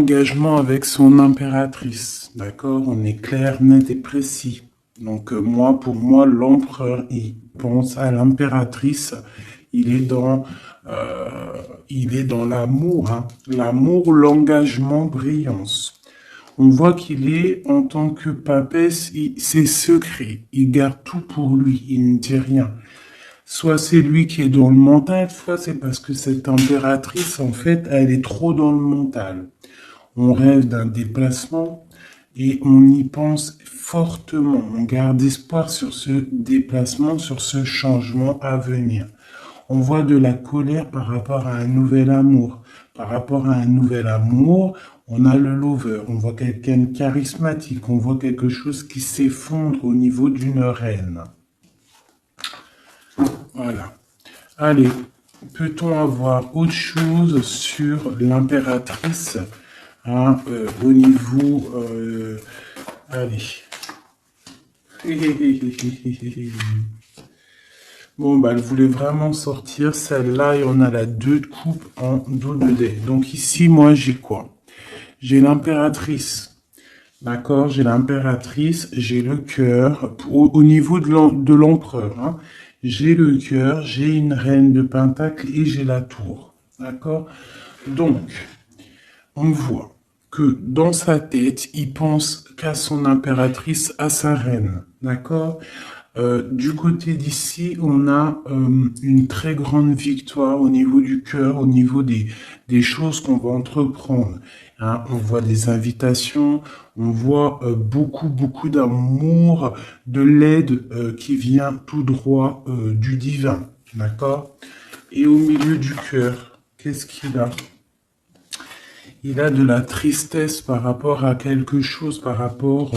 Engagement avec son impératrice, d'accord? On est clair, net et précis. Donc pour moi, l'empereur, il pense à l'impératrice. Il est dans, euh, il est dans l'amour, hein. L'amour, l'engagement, brillance. On voit qu'il est, en tant que papesse, c'est secret. Il garde tout pour lui. Il ne dit rien. Soit c'est lui qui est dans le mental, soit c'est parce que cette impératrice, en fait, elle est trop dans le mental. On rêve d'un déplacement et on y pense fortement. On garde espoir sur ce déplacement, sur ce changement à venir. On voit de la colère par rapport à un nouvel amour. Par rapport à un nouvel amour, on a le lover. On voit quelqu'un de charismatique. On voit quelque chose qui s'effondre au niveau d'une reine. Voilà. Allez, peut-on avoir autre chose sur l'impératrice, hein, au niveau... allez. Bon, bah, elle voulait vraiment sortir celle-là et on a la 2 de coupe en dos de dé. Donc ici, moi, j'ai quoi? J'ai l'impératrice. D'accord, j'ai l'impératrice, j'ai le cœur, au niveau de l'empereur, hein. J'ai le cœur, j'ai une reine de pentacle et j'ai la tour. D'accord? Donc, on voit que dans sa tête, il pense qu'à son impératrice, à sa reine. D'accord? Du côté d'ici, on a une très grande victoire au niveau du cœur, au niveau des choses qu'on va entreprendre. Hein, on voit des invitations, on voit beaucoup d'amour, de l'aide qui vient tout droit du divin. D'accord? Et au milieu du cœur, qu'est-ce qu'il a? Il a de la tristesse par rapport à quelque chose, par rapport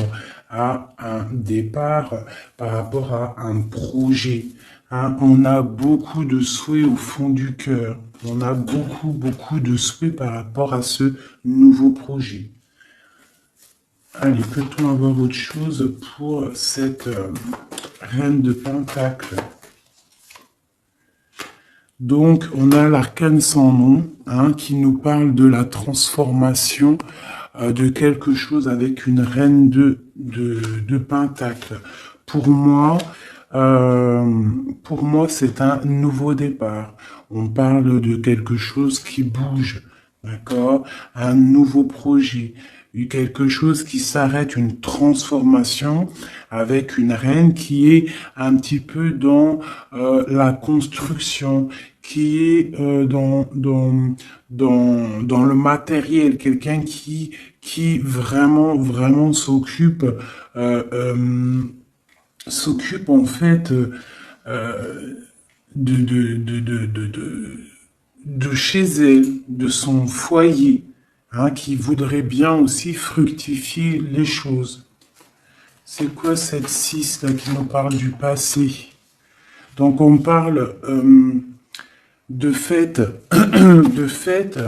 à un départ, par rapport à un projet. Hein, on a beaucoup de souhaits au fond du cœur. On a beaucoup de souhaits par rapport à ce nouveau projet. Allez, peut-on avoir autre chose pour cette reine de Pentacle? Donc, on a l'arcane sans nom, hein, qui nous parle de la transformation de quelque chose avec une reine de Pentacle. Pour moi, c'est un nouveau départ. On parle de quelque chose qui bouge, d'accord? Un nouveau projet, quelque chose qui s'arrête, une transformation avec une reine qui est un petit peu dans la construction, qui est dans le matériel, quelqu'un qui vraiment s'occupe en fait de, de, de, de, de, de, de chez elle, de son foyer, hein, qui voudrait bien aussi fructifier les choses. C'est quoi cette 6 là qui nous parle du passé? Donc on parle de fêtes, de fêtes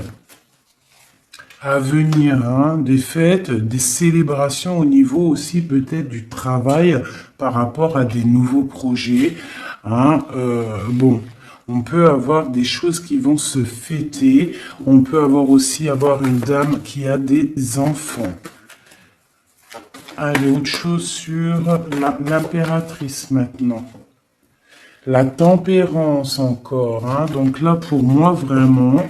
à venir, hein, des fêtes, des célébrations au niveau aussi peut-être du travail par rapport à des nouveaux projets. Hein, bon, on peut avoir des choses qui vont se fêter. On peut avoir une dame qui a des enfants. Allez, autre chose sur l'impératrice maintenant. La tempérance encore, hein. Donc là, pour moi, vraiment,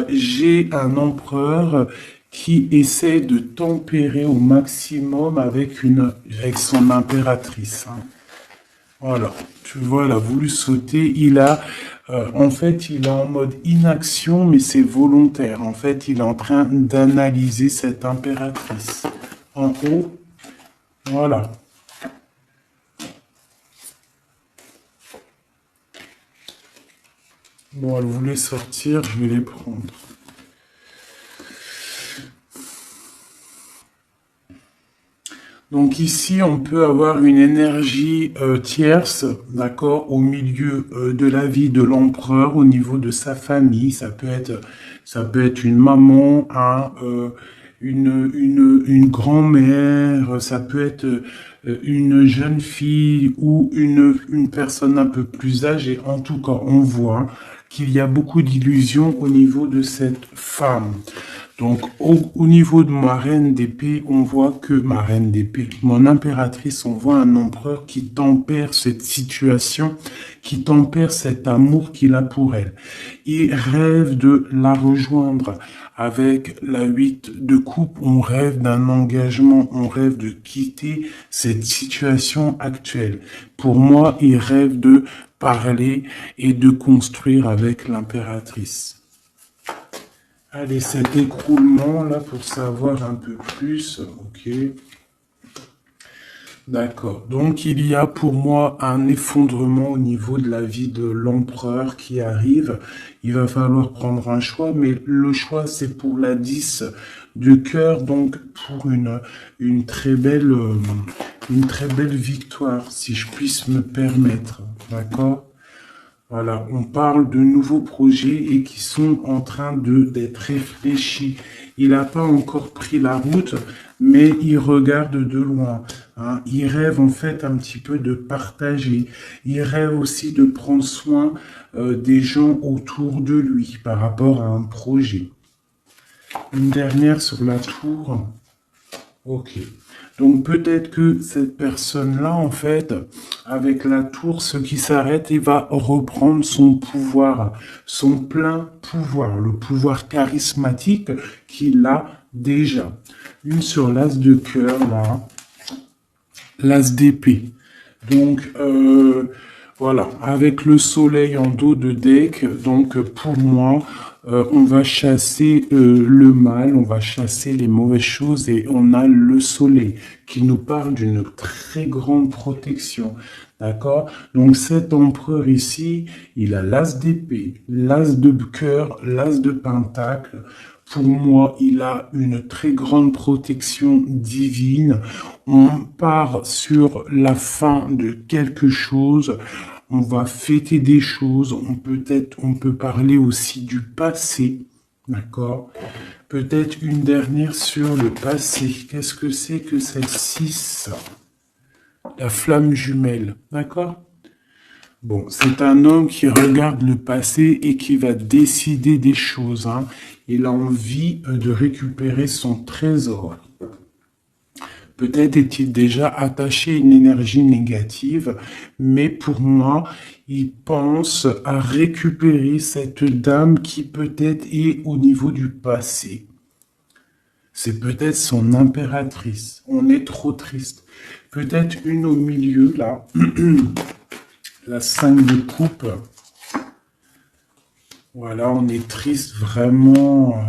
j'ai un empereur qui essaie de tempérer au maximum avec son impératrice, hein. Voilà, tu vois, elle a voulu sauter. En fait, il est en mode inaction, mais c'est volontaire. En fait, il est en train d'analyser cette impératrice. En haut, voilà. Bon, elle voulait sortir, je vais les prendre. Donc ici, on peut avoir une énergie tierce, d'accord, au milieu de la vie de l'empereur, au niveau de sa famille. Ça peut être une maman, hein, une grand-mère, ça peut être une jeune fille ou une personne un peu plus âgée. En tout cas, on voit qu'il y a beaucoup d'illusions au niveau de cette femme. Donc, au niveau de ma reine d'épée, on voit que ma reine d'épée, mon impératrice, on voit un empereur qui tempère cette situation, qui tempère cet amour qu'il a pour elle. Il rêve de la rejoindre. Avec la 8 de coupe, on rêve d'un engagement, on rêve de quitter cette situation actuelle. Pour moi, il rêve de parler et de construire avec l'impératrice. Allez, cet écroulement là pour savoir un peu plus. Ok. D'accord. Donc il y a pour moi un effondrement au niveau de la vie de l'empereur qui arrive. Il va falloir prendre un choix, mais le choix c'est pour la 10 de cœur, donc pour une très belle victoire, si je puisse me permettre. D'accord? Voilà, on parle de nouveaux projets et qui sont en train d'être réfléchis. Il n'a pas encore pris la route, mais il regarde de loin. Hein. Il rêve en fait un petit peu de partager. Il rêve aussi de prendre soin des gens autour de lui par rapport à un projet. Une dernière sur la tour. Ok. Donc peut-être que cette personne-là, en fait, avec la tour, ce qui s'arrête, il va reprendre son pouvoir, son plein pouvoir, le pouvoir charismatique qu'il a déjà. Une sur l'as de cœur, là, l'as d'épée. Donc, voilà, avec le soleil en dos de deck, donc pour moi, on va chasser le mal, on va chasser les mauvaises choses et on a le soleil qui nous parle d'une très grande protection. D'accord? Donc cet empereur ici, il a l'as d'épée, l'as de cœur, l'as de pentacle. Pour moi, il a une très grande protection divine. On part sur la fin de quelque chose. On va fêter des choses. On peut parler aussi du passé. D'accord? Peut-être une dernière sur le passé. Qu'est-ce que c'est que cette 6? La flamme jumelle. D'accord? Bon, c'est un homme qui regarde le passé et qui va décider des choses. Hein. Il a envie de récupérer son trésor. Peut-être est-il déjà attaché à une énergie négative, mais pour moi, il pense à récupérer cette dame qui peut-être est au niveau du passé. C'est peut-être son impératrice. On est trop triste. Peut-être une au milieu, là. La 5 de coupe. Voilà, on est triste vraiment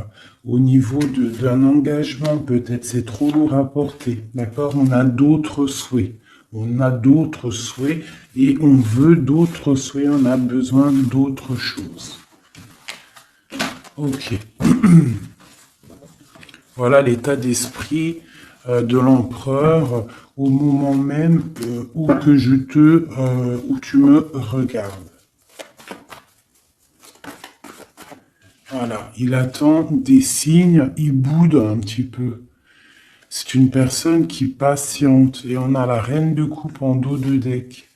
au niveau d'un engagement. Peut-être c'est trop lourd à porter. D'accord? On a d'autres souhaits. On a d'autres souhaits et on veut d'autres souhaits. On a besoin d'autres choses. Ok. Voilà l'état d'esprit de l'empereur au moment même où tu me regardes. Voilà, il attend des signes, il boude un petit peu. C'est une personne qui patiente et on a la reine de coupe en dos de deck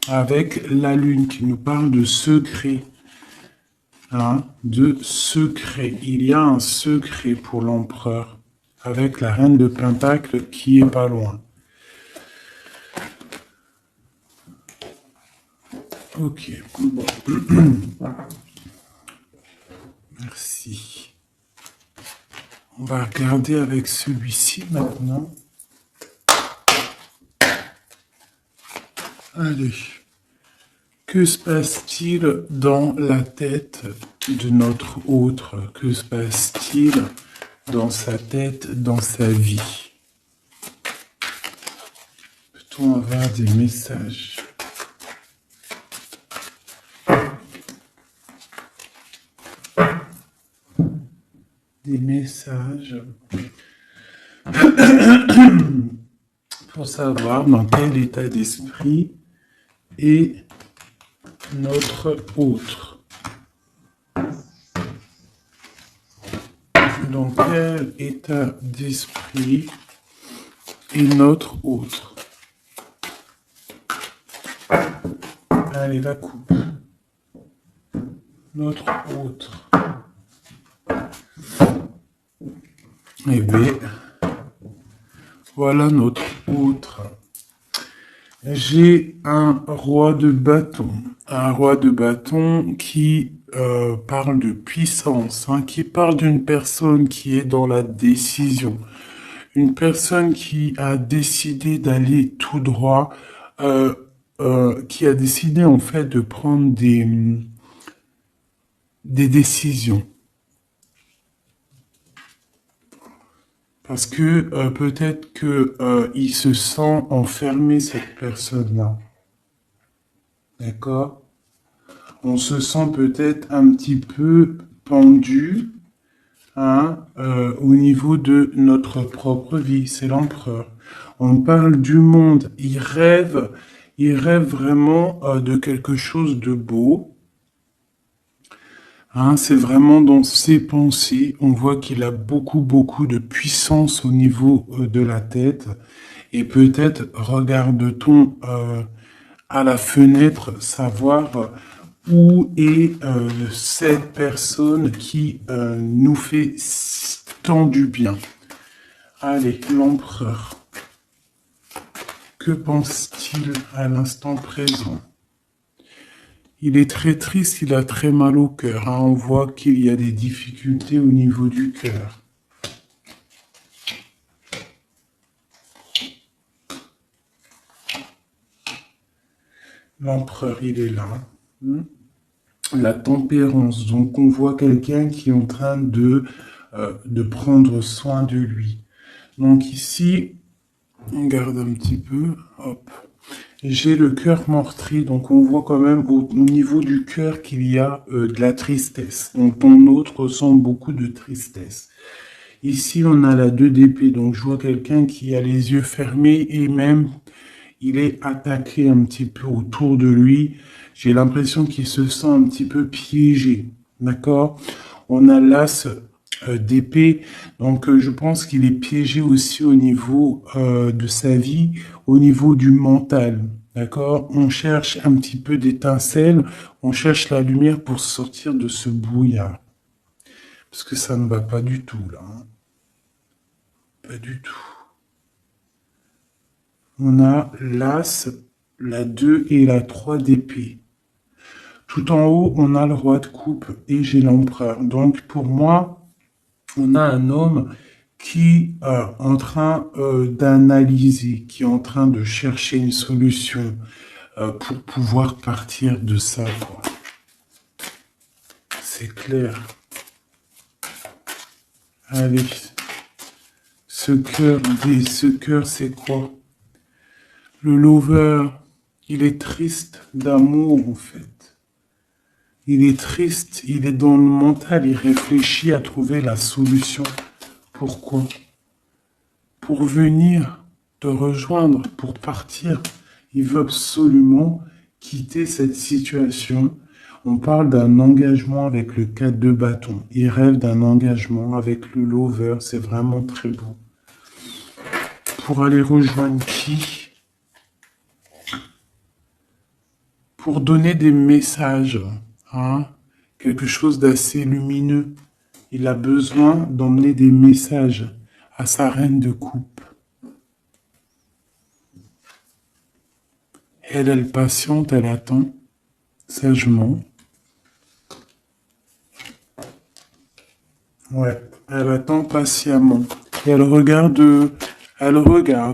avec la lune qui nous parle de secret. Hein, de secret. Il y a un secret pour l'empereur avec la reine de pentacle qui est pas loin. Ok, bon. Merci. On va regarder avec celui-ci maintenant. Allez. Que se passe-t-il dans la tête de notre autre? Que se passe-t-il dans sa tête, dans sa vie? Peut-on avoir des messages? Des messages pour savoir dans quel état d'esprit est notre autre. Dans quel état d'esprit est notre autre? Allez, la coupe. Notre autre. Eh bien, voilà notre autre. J'ai un roi de bâton. Un roi de bâton qui parle de puissance, hein, qui parle d'une personne qui est dans la décision. Une personne qui a décidé d'aller tout droit, euh, qui a décidé en fait de prendre des décisions. Parce que peut-être que il se sent enfermé, cette personne-là. D'accord? On se sent peut-être un petit peu pendu, hein, au niveau de notre propre vie. C'est l'empereur. On parle du monde. Il rêve vraiment de quelque chose de beau. Hein, c'est vraiment dans ses pensées. On voit qu'il a beaucoup de puissance au niveau de la tête. Et peut-être regarde-t-on à la fenêtre savoir où est cette personne qui nous fait tant du bien. Allez, l'empereur. Que pense-t-il à l'instant présent? Il est très triste, il a très mal au cœur. Hein. On voit qu'il y a des difficultés au niveau du cœur. L'empereur, il est là. La tempérance. Donc, on voit quelqu'un qui est en train de prendre soin de lui. Donc, ici, on garde un petit peu. Hop. J'ai le cœur meurtri, donc on voit quand même au niveau du cœur qu'il y a de la tristesse. Donc ton autre ressent beaucoup de tristesse. Ici, on a la 2 d'épée, donc je vois quelqu'un qui a les yeux fermés et même il est attaqué un petit peu autour de lui. J'ai l'impression qu'il se sent un petit peu piégé, d'accord? On a l'as d'épée, donc je pense qu'il est piégé aussi au niveau de sa vie, au niveau du mental, d'accord? On cherche un petit peu d'étincelle, on cherche la lumière pour sortir de ce brouillard, parce que ça ne va pas du tout là, hein. Pas du tout. On a l'as, la 2 et la 3 d'épée. Tout en haut, on a le roi de coupe et j'ai l'empereur. Donc pour moi, on a un homme qui est en train d'analyser, qui est en train de chercher une solution pour pouvoir partir de ça. C'est clair. Allez, ce cœur, c'est quoi? Le lover, il est triste d'amour en fait. Il est triste, il est dans le mental, il réfléchit à trouver la solution. Pourquoi? Pour venir te rejoindre, pour partir. Il veut absolument quitter cette situation. On parle d'un engagement avec le 4 de bâton. Il rêve d'un engagement avec le lover. C'est vraiment très beau. Pour aller rejoindre qui? Pour donner des messages. Hein? Quelque chose d'assez lumineux. Il a besoin d'emmener des messages à sa reine de coupe. Elle patiente, elle attend sagement. Ouais, elle attend patiemment. Et elle regarde,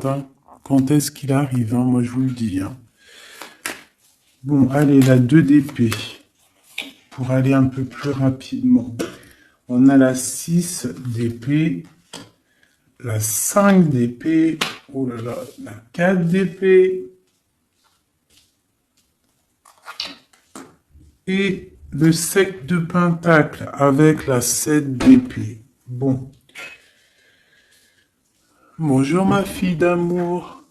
hein, quand est-ce qu'il arrive, hein, moi je vous le dis. Hein. Bon, allez, la 2 d'épée, pour aller un peu plus rapidement. On a la 6 d'épée, la 5 d'épée, oh là là, la 4 d'épée, et le 7 de pentacle avec la 7 d'épée. Bon. Bonjour ma fille d'amour.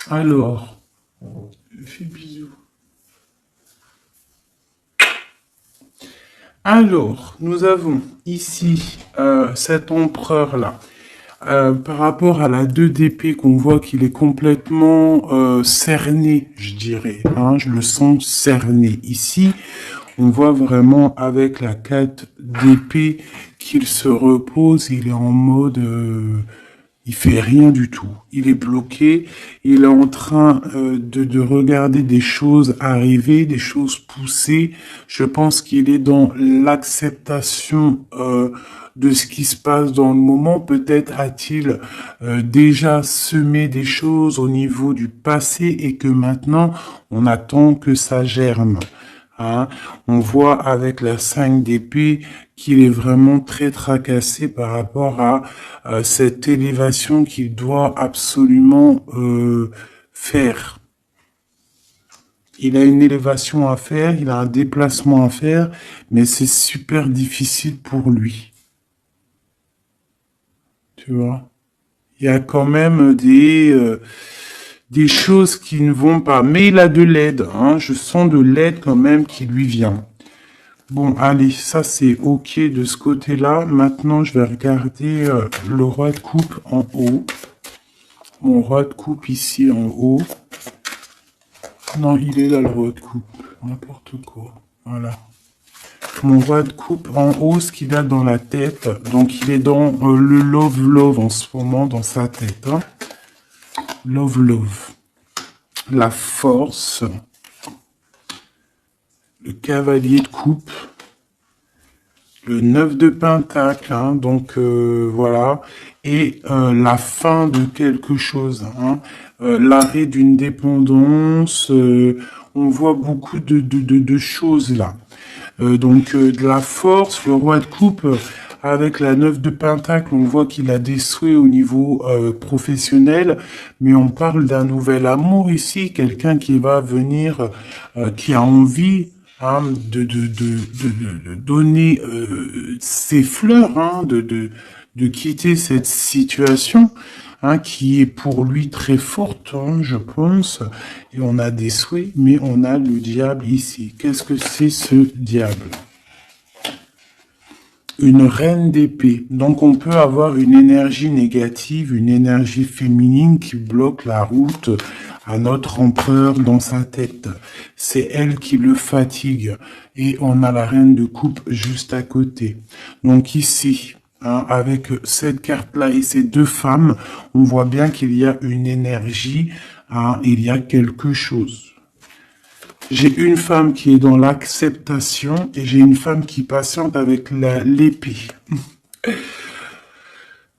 Alors, fais bisous. Alors, nous avons ici cet empereur-là. Par rapport à la 2 d'épée qu'on voit qu'il est complètement cerné, je dirais. Hein, je le sens cerné. Ici, On voit vraiment avec la 4 d'épée qu'il se repose, il est en mode... il fait rien du tout. Il est bloqué. Il est en train de regarder des choses arriver, des choses pousser. Je pense qu'il est dans l'acceptation de ce qui se passe dans le moment. Peut-être a-t-il déjà semé des choses au niveau du passé et que maintenant, on attend que ça germe. Hein. On voit avec la 5 d'épée qu'il est vraiment très tracassé par rapport à cette élévation qu'il doit absolument faire. Il a une élévation à faire, il a un déplacement à faire, mais c'est super difficile pour lui. Tu vois? Il y a quand même des choses qui ne vont pas. Mais il a de l'aide, hein. Je sens de l'aide quand même qui lui vient. Bon, allez, ça c'est ok de ce côté-là. Maintenant, je vais regarder le roi de coupe en haut. Mon roi de coupe ici en haut. Non, il est là le roi de coupe. N'importe quoi. Voilà. Mon roi de coupe en haut, ce qu'il a dans la tête. Donc, il est dans le love en ce moment, dans sa tête. Hein. Love. La force. Le cavalier de coupe. Le 9 de pentacle, hein, donc voilà, et la fin de quelque chose, hein, l'arrêt d'une dépendance, on voit beaucoup de choses là. Donc de la force, le roi de coupe, avec la 9 de pentacle, on voit qu'il a des souhaits au niveau professionnel, mais on parle d'un nouvel amour ici, quelqu'un qui va venir, qui a envie, hein, de donner ses fleurs, hein, de quitter cette situation, hein, qui est pour lui très forte, hein, je pense. Et on a des souhaits, mais on a le diable ici. Qu'est-ce que c'est ce diable? Une reine d'épée. Donc on peut avoir une énergie négative, une énergie féminine qui bloque la route à notre empereur dans sa tête. C'est elle qui le fatigue. Et on a la reine de coupe juste à côté. Donc ici, hein, avec cette carte-là et ces deux femmes, on voit bien qu'il y a une énergie, hein, il y a quelque chose. J'ai une femme qui est dans l'acceptation et j'ai une femme qui patiente avec l'épée.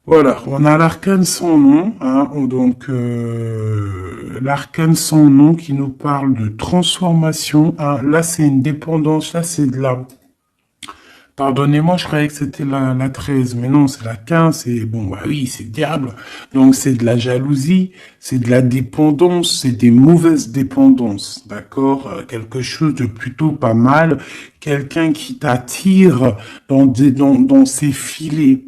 Voilà, on a l'arcane sans nom, hein, donc l'arcane sans nom qui nous parle de transformation. Hein, là, c'est une dépendance, là, c'est de la... Pardonnez-moi, je croyais que c'était la 13, mais non, c'est la 15, et bon, bah oui, c'est le diable. Donc, c'est de la jalousie, c'est de la dépendance, c'est des mauvaises dépendances, d'accord? Quelque chose de plutôt pas mal, quelqu'un qui t'attire dans ses filets.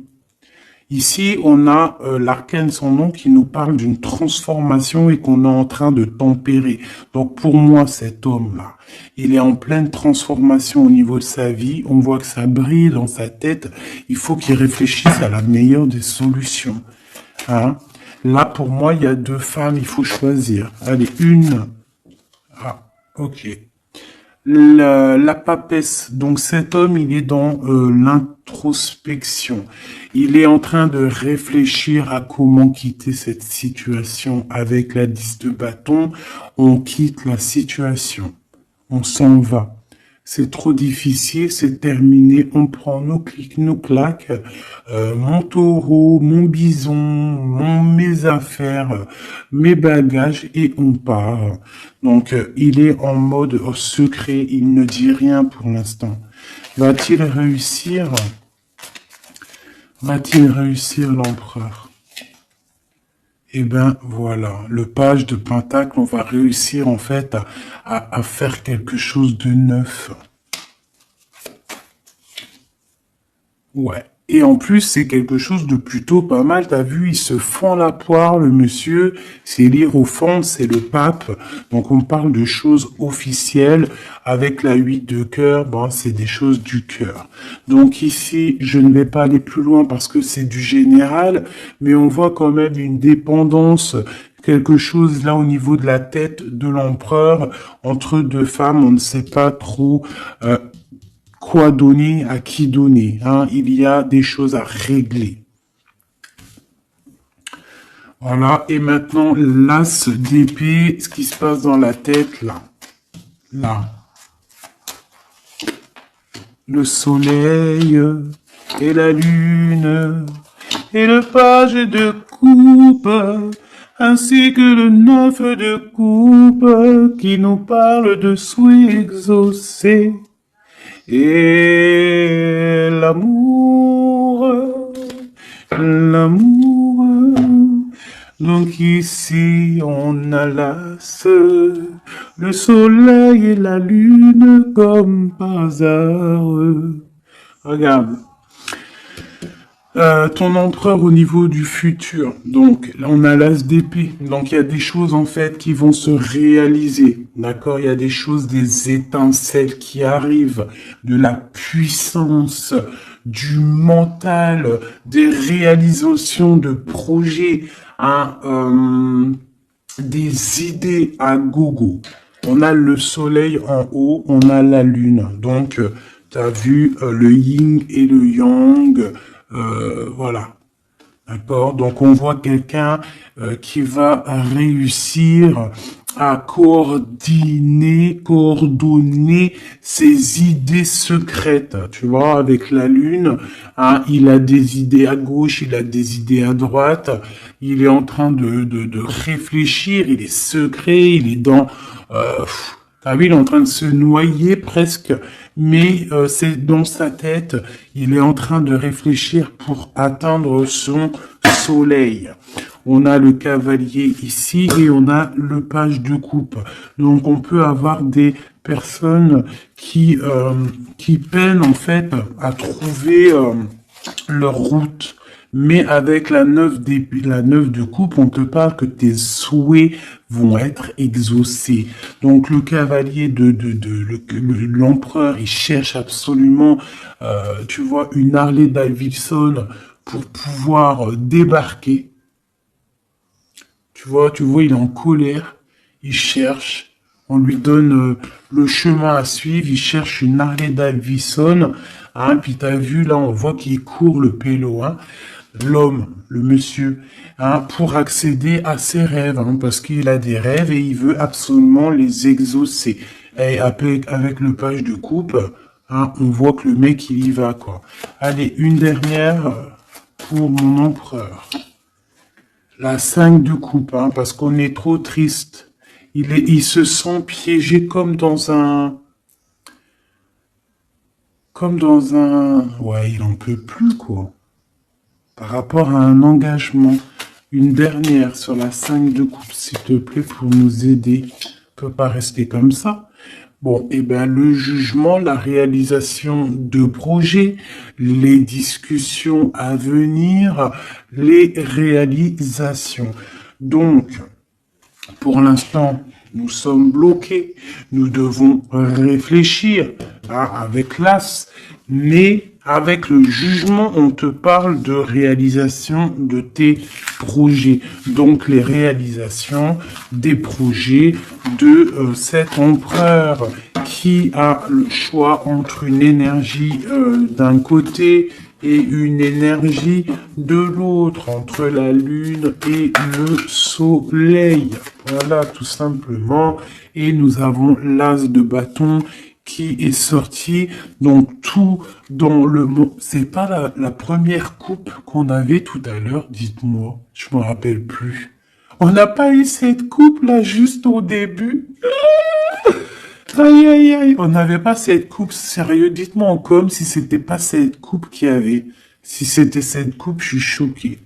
Ici, on a l'arcane sans nom qui nous parle d'une transformation et qu'on est en train de tempérer. Donc pour moi, cet homme-là, il est en pleine transformation au niveau de sa vie. On voit que ça brille dans sa tête. Il faut qu'il réfléchisse à la meilleure des solutions. Hein? Là, pour moi, il y a deux femmes, il faut choisir. Allez, une. Ah, ok. La papesse, donc cet homme, il est dans l'introspection. Il est en train de réfléchir à comment quitter cette situation. Avec la 10 de bâton, on quitte la situation. On s'en va. C'est trop difficile, c'est terminé. On prend nos clics, nos claques, mon taureau, mon bison, mes affaires, mes bagages et on part. Donc, il est en mode secret, il ne dit rien pour l'instant. Va-t-il réussir? Va-t-il réussir l'empereur? Eh ben voilà, le page de Pentacle, on va réussir en fait à faire quelque chose de neuf. Ouais. Et en plus, c'est quelque chose de plutôt pas mal. T'as vu, il se fend la poire, le monsieur. C'est l'hiérophante, c'est le pape. Donc, on parle de choses officielles. Avec la 8 de cœur, bon, c'est des choses du cœur. Donc ici, je ne vais pas aller plus loin parce que c'est du général. Mais on voit quand même une dépendance, quelque chose là au niveau de la tête de l'empereur. Entre deux femmes, on ne sait pas trop quoi donner, à qui donner. Hein. Il y a des choses à régler. Voilà, et maintenant, l'as d'épée, ce qui se passe dans la tête, là. Là. Le soleil et la lune et le page de coupe, ainsi que le 9 de coupe qui nous parle de souhaits exaucés et l'amour, l'amour. Donc ici on a l'as, le soleil et la lune comme par hasard. Regarde. Ton empereur au niveau du futur. Donc, là, on a l'as d'épée. Donc, il y a des choses, en fait, qui vont se réaliser. D'accord? Il y a des choses, des étincelles qui arrivent, de la puissance, du mental, des réalisations de projets, hein, des idées à gogo. On a le soleil en haut, on a la lune. Donc, tu as vu le yin et le yang. Voilà. D'accord? Donc, on voit quelqu'un qui va réussir à coordonner ses idées secrètes. Tu vois, avec la lune, hein, il a des idées à gauche, il a des idées à droite. Il est en train de réfléchir, il est secret, il est dans... Ah oui, il est en train de se noyer presque, mais c'est dans sa tête, il est en train de réfléchir pour atteindre son soleil. On a le cavalier ici et on a le page de coupe. Donc on peut avoir des personnes qui peinent en fait à trouver leur route. Mais avec la 9 de coupe, on te parle que tes souhaits vont être exaucés. Donc le cavalier l'empereur, il cherche absolument, tu vois, une Harley Davidson pour pouvoir débarquer. Tu vois, il est en colère, il cherche, on lui donne le chemin à suivre, il cherche une Harley Davidson. Hein, puis t'as vu, là, on voit qu'il court le pélo, hein. L'homme, le monsieur, hein, pour accéder à ses rêves, hein, parce qu'il a des rêves et il veut absolument les exaucer. Et avec le page de coupe, hein, on voit que le mec, il y va, quoi. Allez, une dernière pour mon empereur. La 5 de coupe, hein, parce qu'on est trop triste. Il se sent piégé comme dans un... Ouais, il en peut plus, quoi. Par rapport à un engagement, une dernière sur la 5 de coupe, s'il te plaît, pour nous aider. On peut pas rester comme ça. Bon, eh ben, le jugement, la réalisation de projets, les discussions à venir, les réalisations. Donc, pour l'instant, nous sommes bloqués. Nous devons réfléchir, hein, avec l'as, mais avec le jugement, on te parle de réalisation de tes projets. Donc, les réalisations des projets de cet empereur qui a le choix entre une énergie d'un côté et une énergie de l'autre, entre la lune et le soleil. Voilà, tout simplement. Et nous avons l'as de bâton qui est sorti. Donc tout dans le mot. C'est pas la première coupe qu'on avait tout à l'heure, dites-moi. Je me rappelle plus. On n'a pas eu cette coupe là juste au début. Aïe aïe aïe. On n'avait pas cette coupe, sérieux. Dites-moi en com si c'était pas cette coupe qu'il y avait. Si c'était cette coupe, je suis choqué.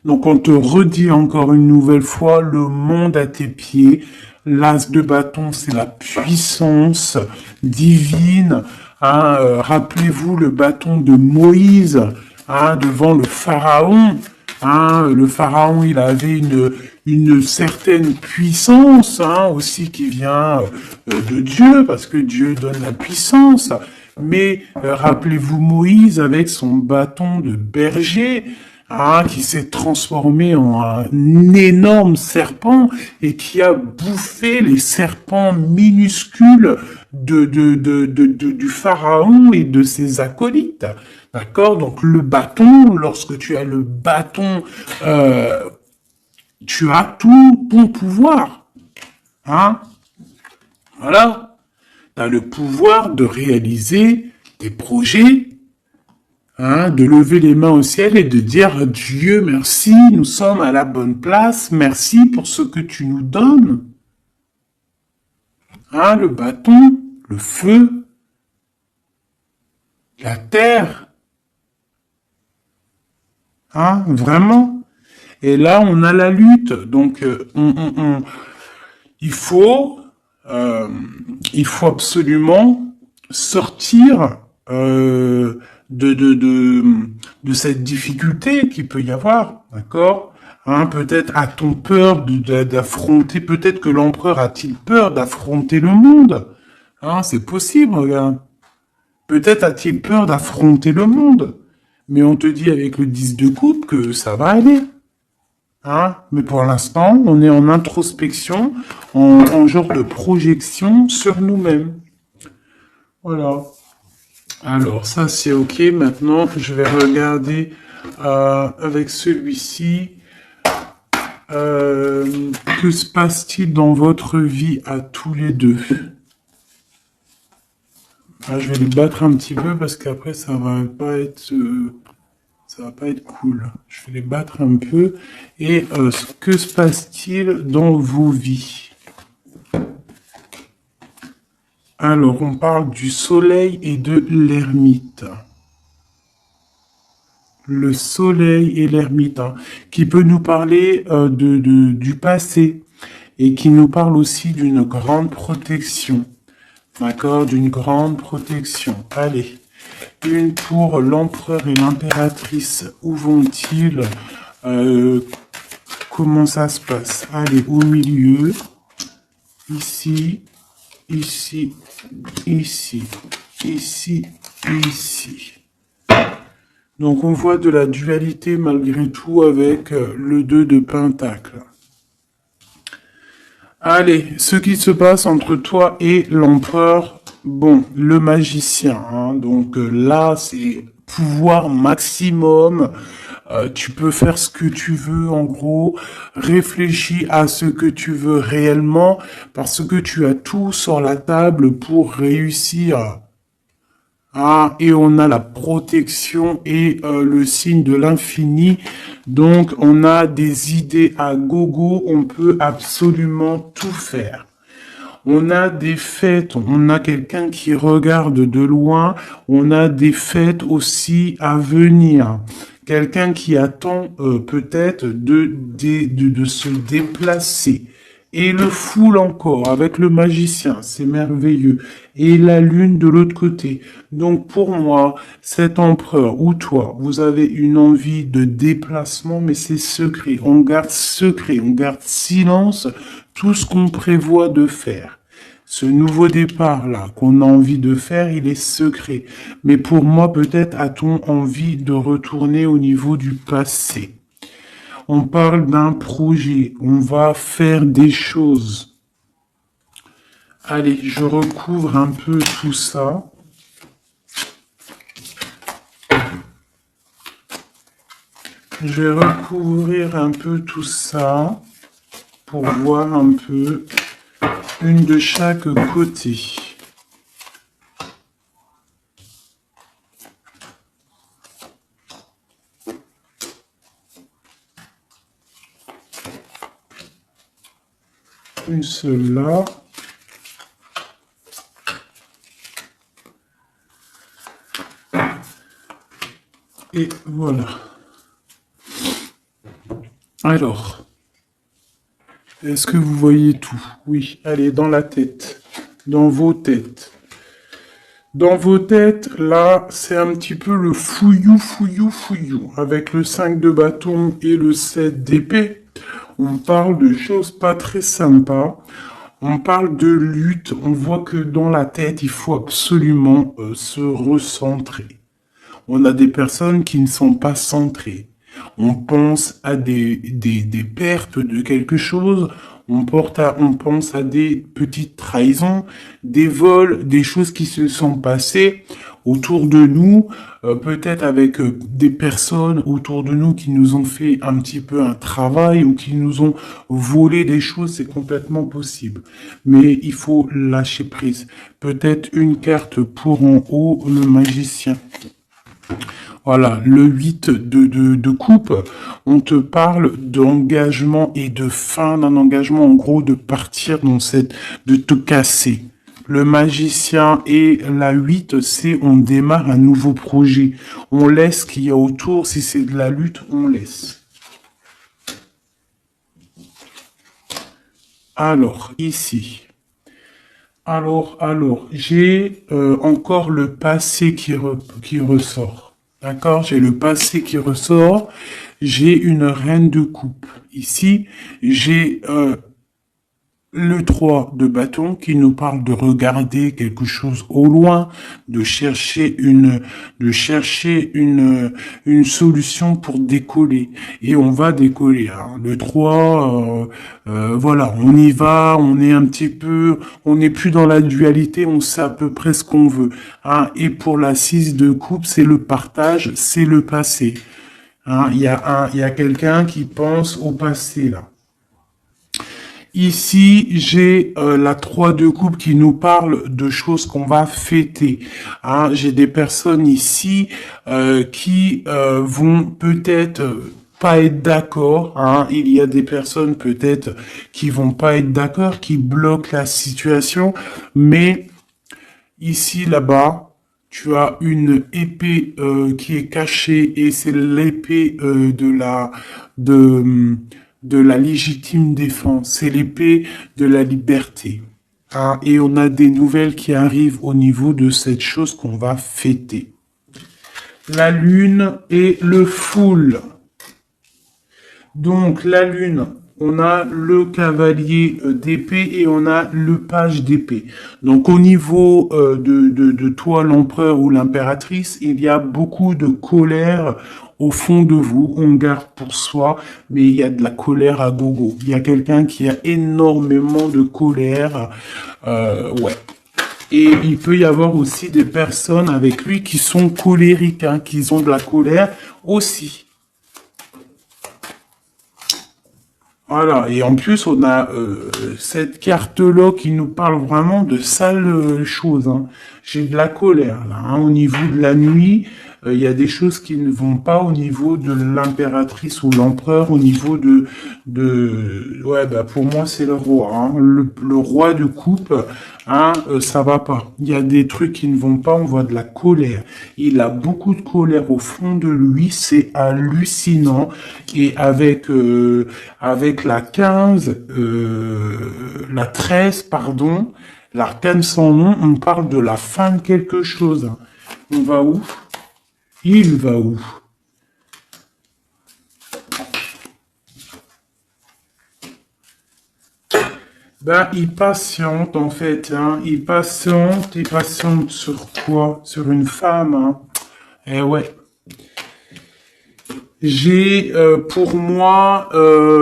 Donc on te redit encore une nouvelle fois, le monde à tes pieds. L'as de bâton, c'est la puissance divine. Hein, rappelez-vous le bâton de Moïse, hein, devant le pharaon. Hein, le pharaon, il avait une certaine puissance, hein, aussi qui vient de Dieu, parce que Dieu donne la puissance. Mais rappelez-vous Moïse avec son bâton de berger. hein, qui s'est transformé en un énorme serpent et qui a bouffé les serpents minuscules du pharaon et de ses acolytes. D'accord? Donc le bâton, lorsque tu as le bâton, tu as tout ton pouvoir. Hein? Voilà. Tu as le pouvoir de réaliser tes projets, hein, de lever les mains au ciel et de dire Dieu merci, nous sommes à la bonne place, merci pour ce que tu nous donnes. Hein, le bâton, le feu, la terre. Hein, vraiment. Et là, on a la lutte. Donc, il faut, euh, il faut absolument sortir de cette difficulté qu'il peut y avoir, d'accord? Hein, peut-être a-t-on peur d'affronter, peut-être que l'empereur a-t-il peur d'affronter le monde? Hein, c'est possible, regarde. Peut-être a-t-il peur d'affronter le monde. Mais on te dit avec le 10 de coupe que ça va aller. Hein? Mais pour l'instant, on est en introspection, en genre de projection sur nous-mêmes. Voilà. Alors, ça c'est ok. Maintenant, je vais regarder avec celui-ci. Que se passe-t-il dans votre vie à tous les deux? Ah, je vais les battre un petit peu parce qu'après ça va pas être cool. Je vais les battre un peu. Et que se passe-t-il dans vos vies? Alors, on parle du soleil et de l'ermite. Le soleil et l'ermite, hein, qui peut nous parler du passé et qui nous parle aussi d'une grande protection. D'accord, d'une grande protection. Allez, une pour l'empereur et l'impératrice. Où vont-ils? Comment ça se passe? Allez, au milieu. Ici, ici, ici, ici, ici. Donc on voit de la dualité malgré tout avec le 2 de pentacle. Allez, ce qui se passe entre toi et l'empereur, bon, le magicien, hein, donc là c'est pouvoir maximum, tu peux faire ce que tu veux en gros, réfléchis à ce que tu veux réellement, parce que tu as tout sur la table pour réussir. Ah, et on a la protection et le signe de l'infini. Donc, on a des idées à gogo. On peut absolument tout faire. On a des fêtes. On a quelqu'un qui regarde de loin. On a des fêtes aussi à venir. Quelqu'un qui attend peut-être de se déplacer. Et le foule encore avec le magicien, c'est merveilleux. Et la lune de l'autre côté. Donc pour moi, cet empereur ou toi, vous avez une envie de déplacement, mais c'est secret. On garde secret, on garde silence tout ce qu'on prévoit de faire. Ce nouveau départ-là qu'on a envie de faire, il est secret. Mais pour moi, peut-être a-t-on envie de retourner au niveau du passé. On parle d'un projet, on va faire des choses. Allez, je recouvre un peu tout ça. Je vais recouvrir un peu tout ça pour voir un peu une de chaque côté. Une seule là. Et voilà. Alors, est-ce que vous voyez tout? Oui, allez, dans la tête, dans vos têtes. Dans vos têtes, là, c'est un petit peu le fouillou, fouillou, fouillou. Avec le 5 de bâton et le 7 d'épée, on parle de choses pas très sympas. On parle de lutte. On voit que dans la tête, il faut absolument se recentrer. On a des personnes qui ne sont pas centrées. on pense à des pertes de quelque chose, on pense à des petites trahisons, des vols, des choses qui se sont passées autour de nous, peut-être avec des personnes autour de nous qui nous ont fait un petit peu un travail ou qui nous ont volé des choses, c'est complètement possible. Mais il faut lâcher prise. Peut-être une carte pour en haut, le magicien. Voilà, le 8 de coupe, on te parle d'engagement et de fin d'un engagement, en gros, de partir dans de te casser. Le magicien et la 8, c'est on démarre un nouveau projet. On laisse ce qu'il y a autour, si c'est de la lutte, on laisse. Alors, ici. Alors, j'ai encore le passé qui ressort. D'accord, j'ai le passé qui ressort. J'ai une reine de coupe. Ici, j'ai le 3 de bâton qui nous parle de regarder quelque chose au loin, de chercher une solution pour décoller. Et on va décoller. Hein. Le 3, voilà, on y va, on est un petit peu, on n'est plus dans la dualité, on sait à peu près ce qu'on veut. Hein. Et pour la 6 de coupe, c'est le partage, c'est le passé. Hein. Il y a quelqu'un qui pense au passé, là. Ici, j'ai la 3 de coupe qui nous parle de choses qu'on va fêter. Hein, j'ai des personnes ici qui vont peut-être pas être d'accord. Hein. Il y a des personnes peut-être qui vont pas être d'accord, qui bloquent la situation. Mais ici, là-bas, tu as une épée qui est cachée et c'est l'épée de la légitime défense. C'est l'épée de la liberté. Hein, et on a des nouvelles qui arrivent au niveau de cette chose qu'on va fêter. La lune et le foule. Donc la lune, on a le cavalier d'épée et on a le page d'épée. Donc au niveau de toi, l'empereur ou l'impératrice, il y a beaucoup de colère au fond de vous. On garde pour soi, mais il y a de la colère à gogo. Il y a quelqu'un qui a énormément de colère. Ouais. Et il peut y avoir aussi des personnes avec lui qui sont colériques, hein, qui ont de la colère aussi. Voilà, et en plus, on a cette carte-là qui nous parle vraiment de sales choses. Hein. J'ai de la colère, là. Hein. Au niveau de la nuit, il y a des choses qui ne vont pas au niveau de l'impératrice ou l'empereur, au niveau ouais, bah pour moi, c'est le roi. Hein. Le roi de coupe, hein, ça va pas. Il y a des trucs qui ne vont pas, on voit de la colère. Il a beaucoup de colère au fond de lui, c'est hallucinant. Et avec la 15, la 13, pardon, l'arcane sans nom, on parle de la fin de quelque chose. On va où? Il va où? Ben, il patiente, en fait, hein. Il patiente sur quoi? Sur une femme, hein. Eh ouais. J'ai pour moi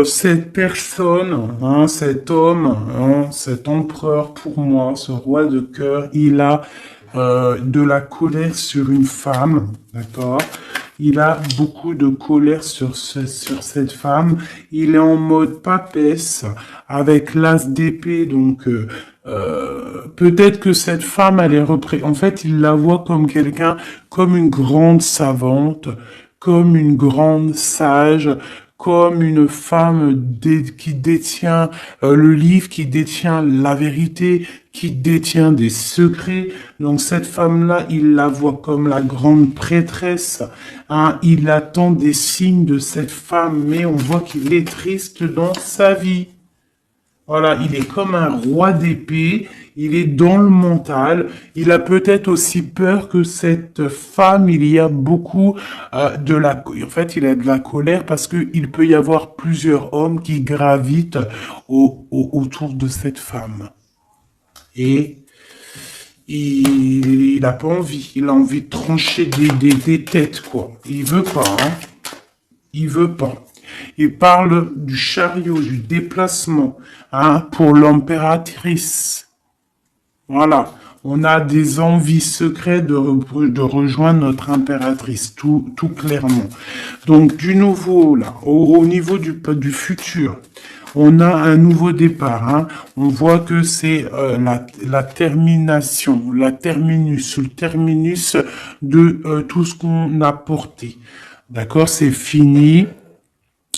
cette personne, hein, cet homme, hein, cet empereur pour moi, ce roi de cœur, il a de la colère sur une femme, d'accord? Il a beaucoup de colère sur cette femme. Il est en mode papesse avec l'as d'épée, donc peut-être que cette femme, elle est en fait, il la voit comme quelqu'un, comme une grande savante, comme une grande sage, comme une femme qui détient le livre, qui détient la vérité, qui détient des secrets. Donc cette femme-là, il la voit comme la grande prêtresse. Hein, il attend des signes de cette femme, mais on voit qu'il est triste dans sa vie. Voilà, il est comme un roi d'épée, il est dans le mental, il a peut-être aussi peur que cette femme, il y a beaucoup en fait, il a de la colère parce que il peut y avoir plusieurs hommes qui gravitent autour de cette femme. Et il a pas envie, il a envie de trancher des têtes, quoi. Il veut pas, hein. Il veut pas. Il parle du chariot, du déplacement, hein, pour l'impératrice. Voilà. On a des envies secrètes de rejoindre notre impératrice, tout clairement. Donc, du nouveau, là, au niveau du futur, on a un nouveau départ. Hein. On voit que c'est la termination, le terminus de tout ce qu'on a porté. D'accord, c'est fini.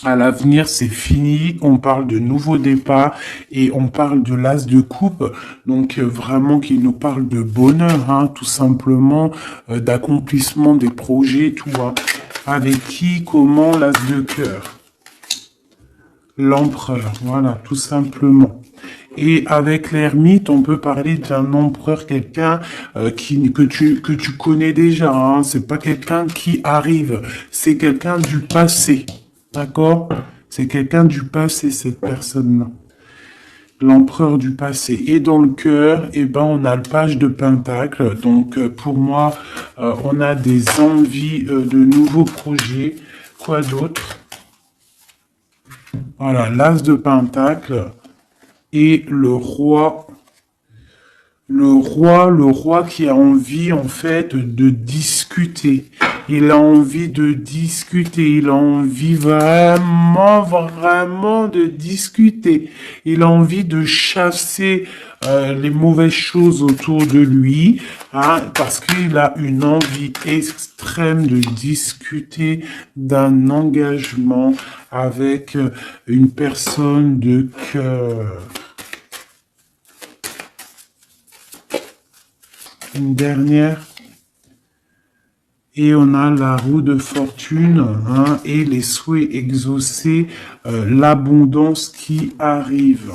À l'avenir, c'est fini. On parle de nouveau départ et on parle de l'as de coupe. Donc vraiment qui nous parle de bonheur, hein, tout simplement, d'accomplissement des projets, tout. Hein. Avec qui, comment, l'as de cœur. L'empereur, voilà, tout simplement. Et avec l'ermite, on peut parler d'un empereur, quelqu'un que tu connais déjà. Hein. C'est pas quelqu'un qui arrive, c'est quelqu'un du passé. D'accord? C'est quelqu'un du passé, cette personne-là. L'empereur du passé. Et dans le cœur, eh ben, on a le page de Pentacle. Donc, pour moi, on a des envies de nouveaux projets. Quoi d'autre? Voilà, l'as de Pentacle. Et le roi qui a envie, en fait, de discuter. Il a envie de discuter. Il a envie vraiment de discuter. Il a envie de chasser les mauvaises choses autour de lui, hein, parce qu'il a une envie extrême de discuter d'un engagement avec une personne de cœur. Une dernière. Et on a la roue de fortune, hein, et les souhaits exaucés, l'abondance qui arrive.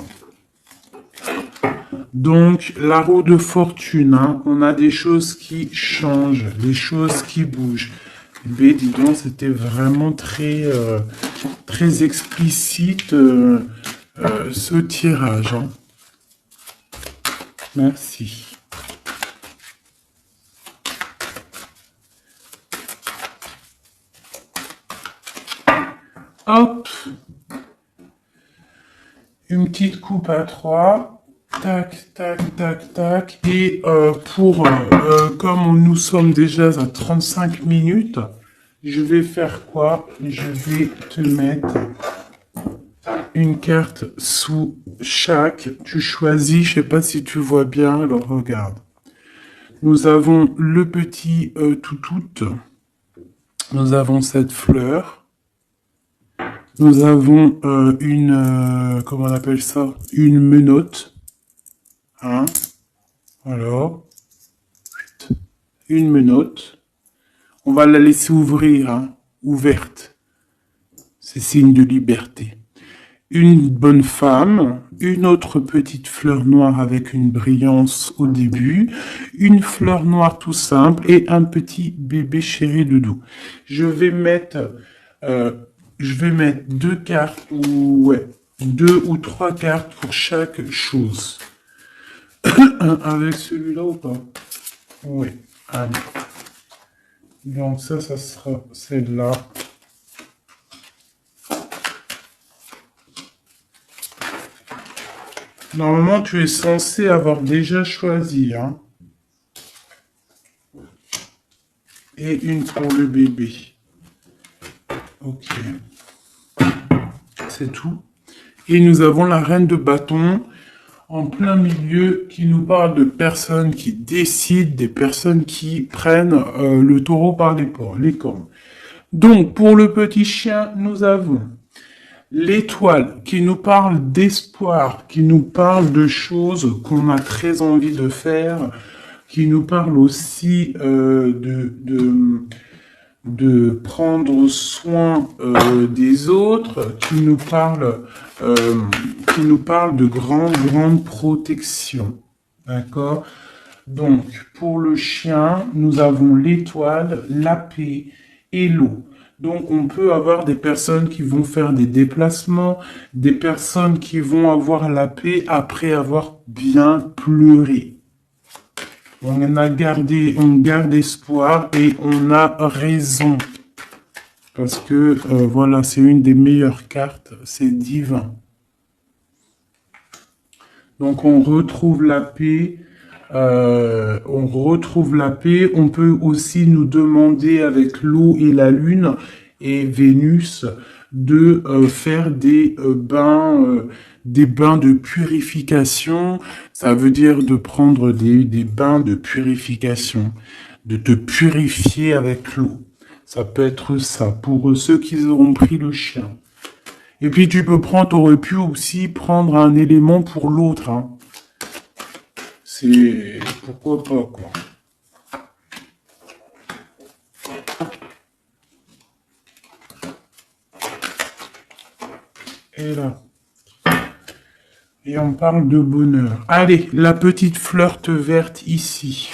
Donc, la roue de fortune, hein, on a des choses qui changent, des choses qui bougent. Mais dis donc, c'était vraiment très explicite ce tirage. Hein. Merci. Hop, une petite coupe à 3, tac, tac, tac, tac, et comme nous sommes déjà à 35 minutes, je vais faire quoi? Je vais te mettre une carte sous chaque, tu choisis, je sais pas si tu vois bien, alors regarde. Nous avons le petit toutout, nous avons cette fleur, nous avons comment on appelle ça? Une menotte. Hein? Alors, une menotte. On va la laisser ouvrir, hein? Ouverte. C'est signe de liberté. Une bonne femme, une autre petite fleur noire avec une brillance au début, une fleur noire tout simple et un petit bébé chéri doudou. Je vais mettre deux cartes deux ou trois cartes pour chaque chose. Avec celui-là ou pas? Oui, allez. Donc ça sera celle-là. Normalement, tu es censé avoir déjà choisi, hein. Et une pour le bébé. Ok. C'est tout. Et nous avons la reine de bâton en plein milieu qui nous parle de personnes qui décident, des personnes qui prennent le taureau par les cornes. Donc, pour le petit chien, nous avons l'étoile qui nous parle d'espoir, qui nous parle de choses qu'on a très envie de faire, qui nous parle aussi de prendre soin des autres, qui nous parle de grande protection. D'accord? Donc, pour le chien, nous avons l'étoile, la paix et l'eau. Donc, on peut avoir des personnes qui vont faire des déplacements, des personnes qui vont avoir la paix après avoir bien pleuré. On garde espoir et on a raison. parce que, voilà, c'est une des meilleures cartes, c'est divin. Donc, on retrouve la paix. On retrouve la paix. On peut aussi nous demander avec l'eau et la lune et Vénus de faire des bains de purification. Ça veut dire de prendre des bains de purification, de te purifier avec l'eau. Ça peut être ça pour ceux qui auront pris le chien. Et puis tu peux prendre, t'aurais pu aussi prendre un élément pour l'autre, hein. C'est pourquoi pas, quoi. Et là. Et on parle de bonheur. Allez, la petite fleur verte ici.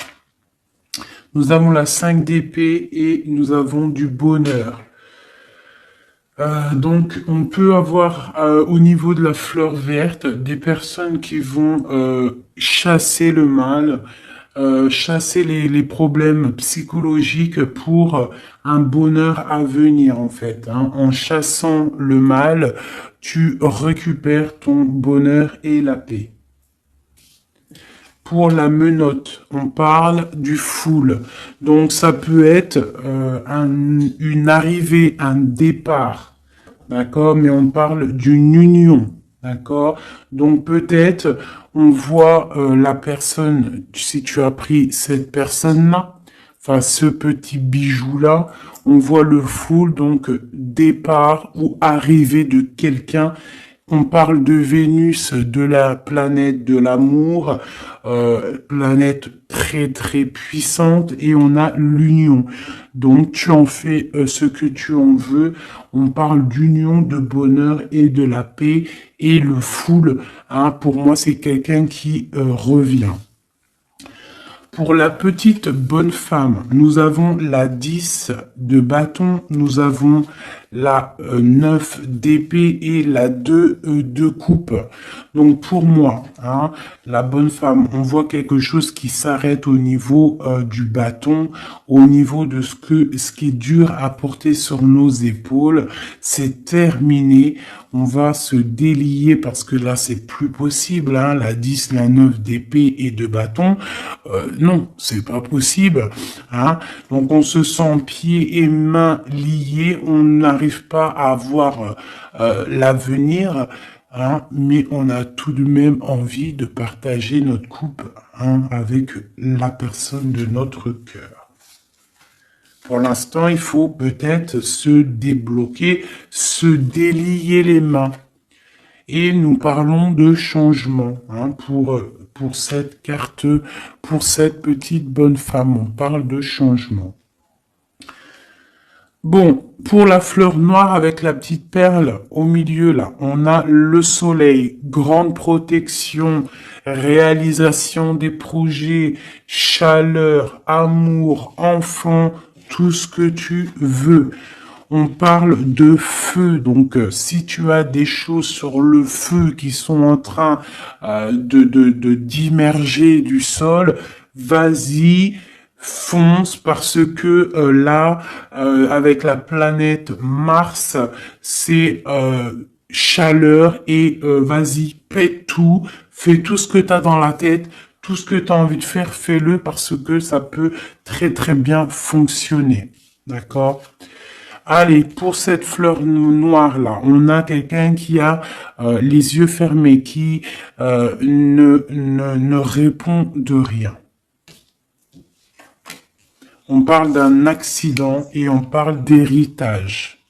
Nous avons la 5 d'épée et nous avons du bonheur. Donc, on peut avoir au niveau de la fleur verte des personnes qui vont chasser le mal, chasser les problèmes psychologiques pour un bonheur à venir en fait, hein. En chassant le mal, tu récupères ton bonheur et la paix. Pour la menotte, on parle du full. Donc ça peut être une arrivée, un départ, d'accord, mais on parle d'une union, d'accord. Donc peut-être on voit la personne, si tu as pris cette personne-là, enfin ce petit bijou-là, on voit le full, donc départ ou arrivée de quelqu'un. On parle de Vénus, de la planète de l'amour, planète très très puissante, et on a l'union. Donc tu en fais ce que tu en veux. On parle d'union, de bonheur et de la paix, et le full, hein, pour moi c'est quelqu'un qui revient. Pour la petite bonne femme, nous avons la 10 de bâton, nous avons la 9 d'épée et la 2 de coupe. Donc pour moi, hein, la bonne femme, on voit quelque chose qui s'arrête au niveau du bâton, au niveau de ce qui est dur à porter sur nos épaules. C'est terminé. On va se délier parce que là, c'est plus possible, hein, la 10, la 9 d'épée et de bâton. Non, c'est pas possible, hein. Donc, on se sent pieds et mains liés. On n'arrive pas à voir l'avenir, hein, mais on a tout de même envie de partager notre coupe, hein, avec la personne de notre cœur. Pour l'instant, il faut peut-être se débloquer, se délier les mains. Et nous parlons de changement, hein, pour cette carte, pour cette petite bonne femme. On parle de changement. Bon, pour la fleur noire avec la petite perle au milieu, là, on a le soleil, grande protection, réalisation des projets, chaleur, amour, enfant, tout ce que tu veux. On parle de feu, donc si tu as des choses sur le feu qui sont en train d'immerger du sol, vas-y, fonce, parce que là, avec la planète Mars, c'est chaleur, et vas-y, pète tout, fais tout ce que tu as dans la tête. Tout ce que tu as envie de faire, fais-le, parce que ça peut très très bien fonctionner. D'accord? Allez, pour cette fleur noire là, on a quelqu'un qui a les yeux fermés, qui ne répond de rien. On parle d'un accident et on parle d'héritage.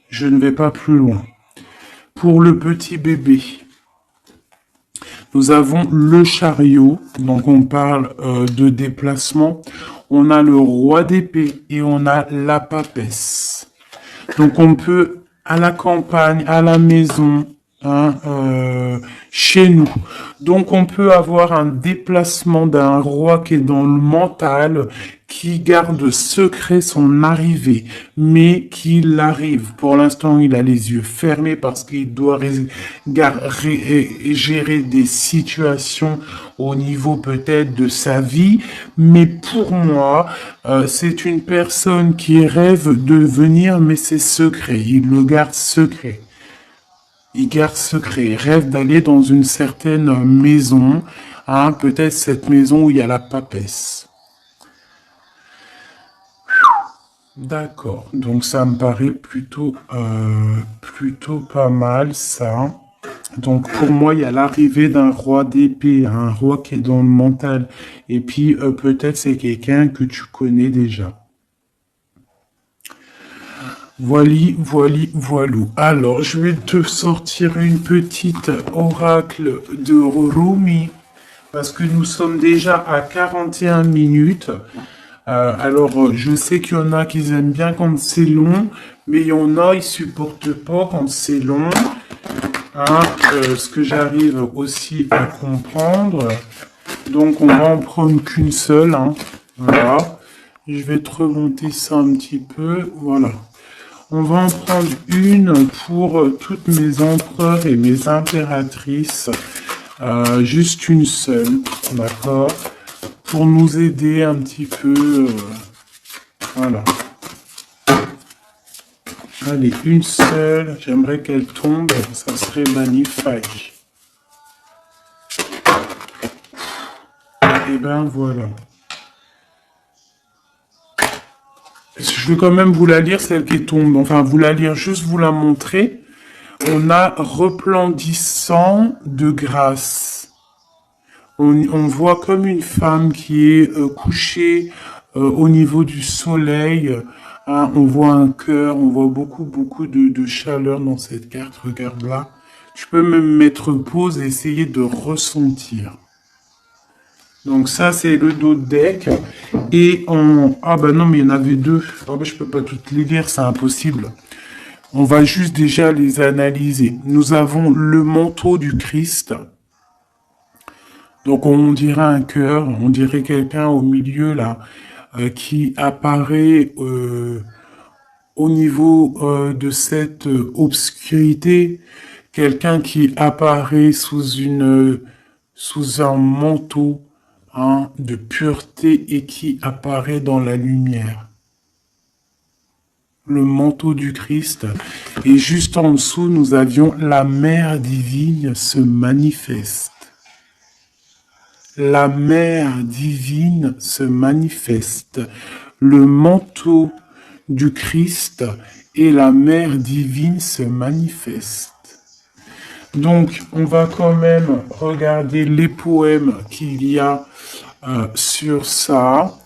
Je ne vais pas plus loin. Pour le petit bébé, nous avons le chariot, donc on parle de déplacement. On a le roi d'épée et on a la papesse. Donc on peut, à la campagne, à la maison, hein, chez nous. Donc on peut avoir un déplacement d'un roi qui est dans le mental, qui garde secret son arrivée, mais qu'il arrive. Pour l'instant, il a les yeux fermés parce qu'il doit gérer des situations au niveau peut-être de sa vie. Mais pour moi, c'est une personne qui rêve de venir, mais c'est secret. Il le garde secret. Il garde secret, il rêve d'aller dans une certaine maison, hein, peut-être cette maison où il y a la papesse. D'accord, donc ça me paraît plutôt pas mal ça. Donc pour moi, il y a l'arrivée d'un roi d'épée, un roi qui est dans le mental. Et puis peut-être c'est quelqu'un que tu connais déjà. Voilou. Alors, je vais te sortir une petite oracle de Rumi, parce que nous sommes déjà à 41 minutes. Alors, je sais qu'il y en a qui aiment bien quand c'est long, mais il y en a, ils supportent pas quand c'est long. Hein, ce que j'arrive aussi à comprendre. Donc, on va en prendre qu'une seule. Hein. Voilà. Je vais te remonter ça un petit peu. Voilà. On va en prendre une pour toutes mes empereurs et mes impératrices. Juste une seule, d'accord? Pour nous aider un petit peu. Voilà. Allez, une seule. J'aimerais qu'elle tombe. Ça serait magnifique. Et ben voilà. Je vais quand même vous la lire, celle qui tombe. Enfin, vous la lire, juste vous la montrer. On a resplendissant de grâce. On voit comme une femme qui est couchée au niveau du soleil. Hein, on voit un cœur, on voit beaucoup de chaleur dans cette carte. Regarde là. Tu peux même mettre pause et essayer de ressentir. Donc ça, c'est le dos de deck. Et on... Ah bah non, mais il y en avait deux. Oh bah, je peux pas toutes les lire, c'est impossible. On va juste déjà les analyser. Nous avons le manteau du Christ. Donc on dirait un cœur, on dirait quelqu'un au milieu là, qui apparaît au niveau de cette obscurité. Quelqu'un qui apparaît sous un manteau, hein, de pureté et qui apparaît dans la lumière. Le manteau du Christ. Et juste en dessous, nous avions la mère divine se manifeste. La mère divine se manifeste. Le manteau du Christ et la mère divine se manifestent. Donc, on va quand même regarder les poèmes qu'il y a sur ça.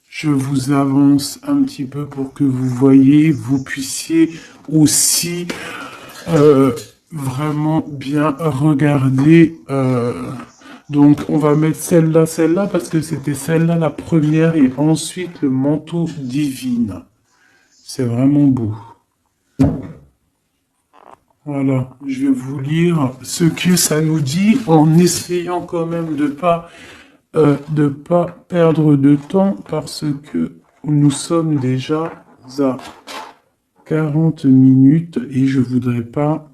Je vous avance un petit peu pour que vous voyez, vous puissiez aussi vraiment bien regarder. Donc, on va mettre celle-là, parce que c'était celle-là la première, et ensuite le manteau divin. C'est vraiment beau. Voilà, je vais vous lire ce que ça nous dit, en essayant quand même de pas perdre de temps, parce que nous sommes déjà à 40 minutes et je voudrais pas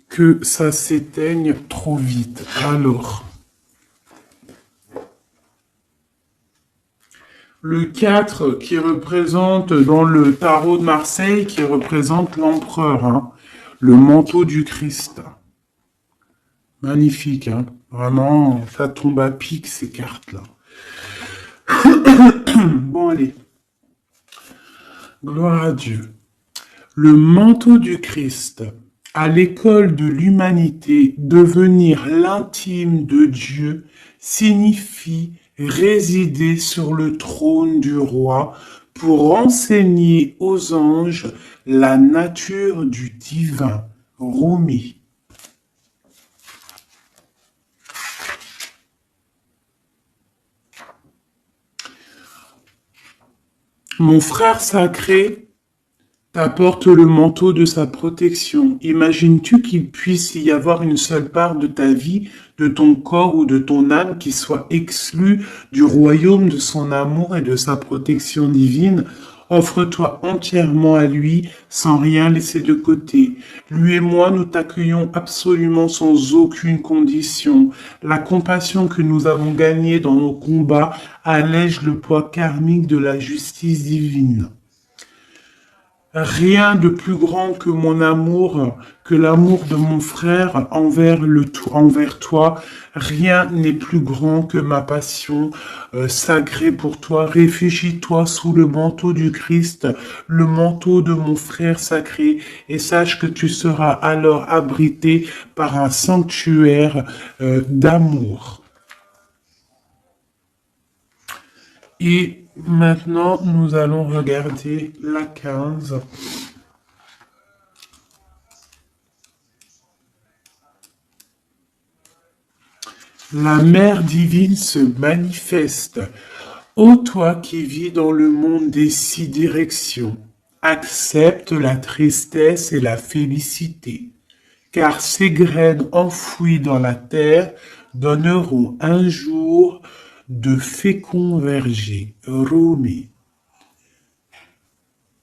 que ça s'éteigne trop vite. Alors, le 4 qui représente dans le tarot de Marseille, qui représente l'empereur, hein, le manteau du Christ. Magnifique, hein. Vraiment, ça tombe à pic ces cartes-là. Bon, allez. Gloire à Dieu. Le manteau du Christ, à l'école de l'humanité, devenir l'intime de Dieu signifie résider sur le trône du roi pour enseigner aux anges la nature du divin. Rumi. Mon frère sacré, t'apporte le manteau de sa protection. Imagines-tu qu'il puisse y avoir une seule part de ta vie, de ton corps ou de ton âme qui soit exclue du royaume de son amour et de sa protection divine? Offre-toi entièrement à lui sans rien laisser de côté. Lui et moi, nous t'accueillons absolument sans aucune condition. La compassion que nous avons gagnée dans nos combats allège le poids karmique de la justice divine. Rien de plus grand que mon amour, que l'amour de mon frère envers toi. Rien n'est plus grand que ma passion sacrée pour toi. Réfugie-toi sous le manteau du Christ, le manteau de mon frère sacré, et sache que tu seras alors abrité par un sanctuaire d'amour. Et maintenant, nous allons regarder la 15. La mère divine se manifeste. Ô toi qui vis dans le monde des 6 directions, accepte la tristesse et la félicité, car ces graines enfouies dans la terre donneront un jour de féconds vergers. Rumi.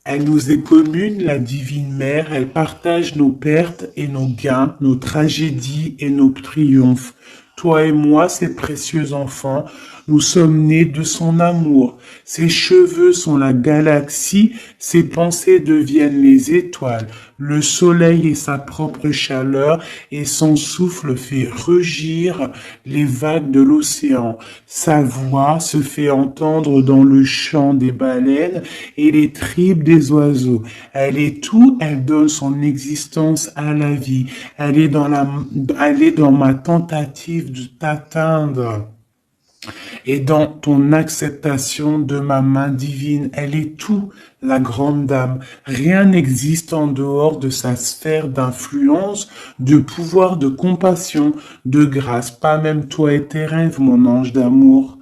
Elle nous est commune, la divine mère, elle partage nos pertes et nos gains, nos tragédies et nos triomphes. Toi et moi, ses précieux enfants, nous sommes nés de son amour. Ses cheveux sont la galaxie, ses pensées deviennent les étoiles. Le soleil est sa propre chaleur et son souffle fait rugir les vagues de l'océan. Sa voix se fait entendre dans le chant des baleines et les tripes des oiseaux. Elle est tout, elle donne son existence à la vie. Elle est dans ma tentative de t'atteindre. Et dans ton acceptation de ma main divine, elle est tout, la grande dame. Rien n'existe en dehors de sa sphère d'influence, de pouvoir, de compassion, de grâce. Pas même toi et tes rêves, mon ange d'amour.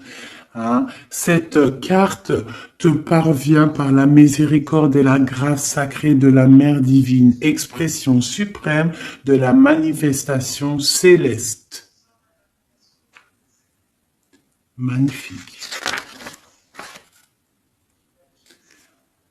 Hein? Cette carte te parvient par la miséricorde et la grâce sacrée de la Mère divine, expression suprême de la manifestation céleste. Magnifique.